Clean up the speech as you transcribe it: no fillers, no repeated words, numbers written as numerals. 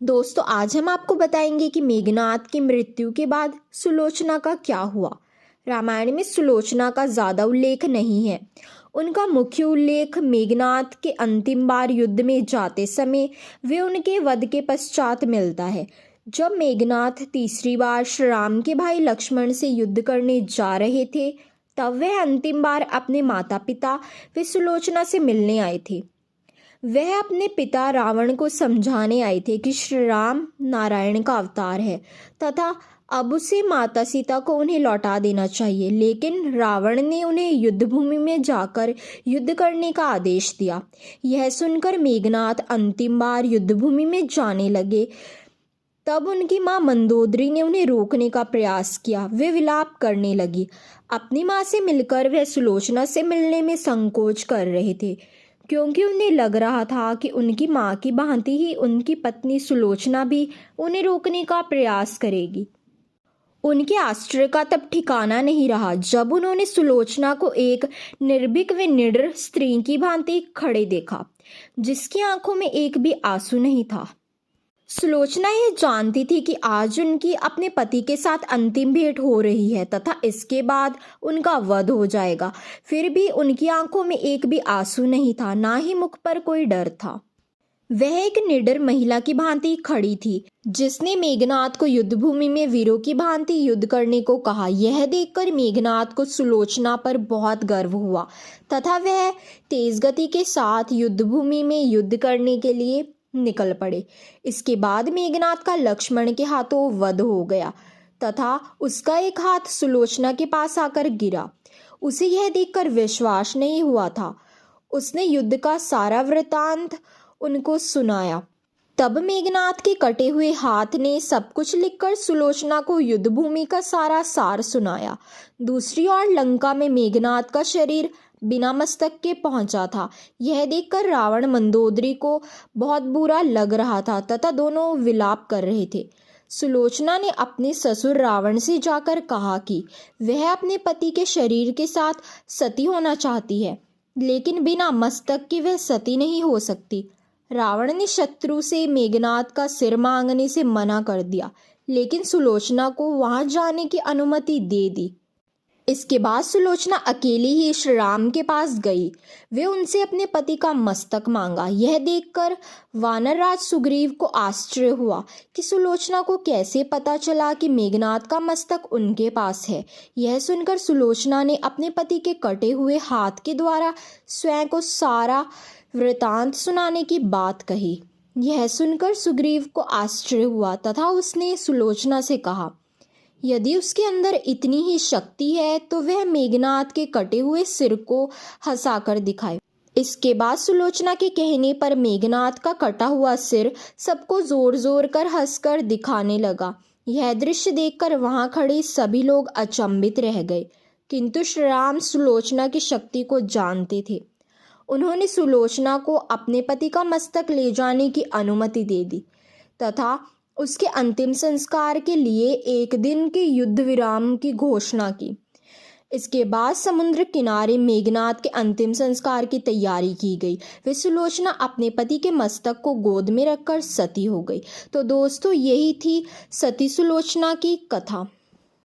दोस्तों, आज हम आपको बताएंगे कि मेघनाद की मृत्यु के बाद सुलोचना का क्या हुआ। रामायण में सुलोचना का ज़्यादा उल्लेख नहीं है। उनका मुख्य उल्लेख मेघनाद के अंतिम बार युद्ध में जाते समय वे उनके वध के पश्चात मिलता है। जब मेघनाद तीसरी बार श्री राम के भाई लक्ष्मण से युद्ध करने जा रहे थे, तब वह अंतिम बार अपने माता पिता व सुलोचना से मिलने आए थे। वह अपने पिता रावण को समझाने आए थे कि श्री राम नारायण का अवतार है तथा अब उसे माता सीता को उन्हें लौटा देना चाहिए, लेकिन रावण ने उन्हें युद्ध भूमि में जाकर युद्ध करने का आदेश दिया। यह सुनकर मेघनाद अंतिम बार युद्ध भूमि में जाने लगे। तब उनकी माँ मंदोदरी ने उन्हें रोकने का प्रयास किया। वे विलाप करने लगी। अपनी माँ से मिलकर वह सुलोचना से मिलने में संकोच कर रहे थे, क्योंकि उन्हें लग रहा था कि उनकी माँ की भांति ही उनकी पत्नी सुलोचना भी उन्हें रोकने का प्रयास करेगी। उनके आश्चर्य का तब ठिकाना नहीं रहा जब उन्होंने सुलोचना को एक निर्भीक व निडर स्त्री की भांति खड़े देखा, जिसकी आंखों में एक भी आंसू नहीं था। सुलोचना यह जानती थी कि आज उनकी अपने पति के साथ अंतिम भेंट हो रही है तथा इसके बाद उनका वध हो जाएगा। फिर भी उनकी आंखों में एक भी आंसू नहीं था, ना ही मुख पर कोई डर था। वह एक निडर महिला की भांति खड़ी थी, जिसने मेघनाद को युद्ध भूमि में वीरों की भांति युद्ध करने को कहा। यह देखकर मेघनाद को सुलोचना पर बहुत गर्व हुआ तथा वह तेज गति के साथ युद्ध भूमि में युद्ध करने के लिए निकल पड़े। इसके बाद मेघनाद का लक्ष्मण के हाथों वध हो गया तथा उसका एक हाथ सुलोचना के पास आकर गिरा। उसे यह देखकर विश्वास नहीं हुआ था। उसने युद्ध का सारा वृतांत उनको सुनाया। तब मेघनाद के कटे हुए हाथ ने सब कुछ लिखकर सुलोचना को युद्ध भूमि का सारा सार सुनाया। दूसरी ओर लंका में मेघनाद का शरीर बिना मस्तक के पहुंचा था। यह देखकर रावण मंदोदरी को बहुत बुरा लग रहा था तथा दोनों विलाप कर रहे थे। सुलोचना ने अपने ससुर रावण से जाकर कहा कि वह अपने पति के शरीर के साथ सती होना चाहती है, लेकिन बिना मस्तक के वह सती नहीं हो सकती। रावण ने शत्रु से मेघनाद का सिर मांगने से मना कर दिया, लेकिन सुलोचना को वहां जाने की अनुमति दे दी। इसके बाद सुलोचना अकेली ही श्री राम के पास गई। वे उनसे अपने पति का मस्तक मांगा। यह देखकर वानर राज सुग्रीव को आश्चर्य हुआ कि सुलोचना को कैसे पता चला कि मेघनाद का मस्तक उनके पास है। यह सुनकर सुलोचना ने अपने पति के कटे हुए हाथ के द्वारा स्वयं को सारा वृतांत सुनाने की बात कही। यह सुनकर सुग्रीव को आश्चर्य हुआ तथा उसने सुलोचना से कहा, यदि उसके अंदर इतनी ही शक्ति है तो वह मेघनाद के कटे हुए सिर को हंसाकर दिखाए। इसके बाद सुलोचना के कहने पर मेघनाद का कटा हुआ सिर सबको जोर जोर कर हंसकर दिखाने लगा। यह दृश्य देखकर वहां खड़े सभी लोग अचंभित रह गए, किंतु श्री राम सुलोचना की शक्ति को जानते थे। उन्होंने सुलोचना को अपने पति का मस्तक ले जाने की अनुमति दे दी तथा उसके अंतिम संस्कार के लिए एक दिन के युद्ध विराम की घोषणा की। इसके बाद समुद्र किनारे मेघनाद के अंतिम संस्कार की तैयारी की गई। वे सुलोचना अपने पति के मस्तक को गोद में रखकर सती हो गई। तो दोस्तों, यही थी सती सुलोचना की कथा।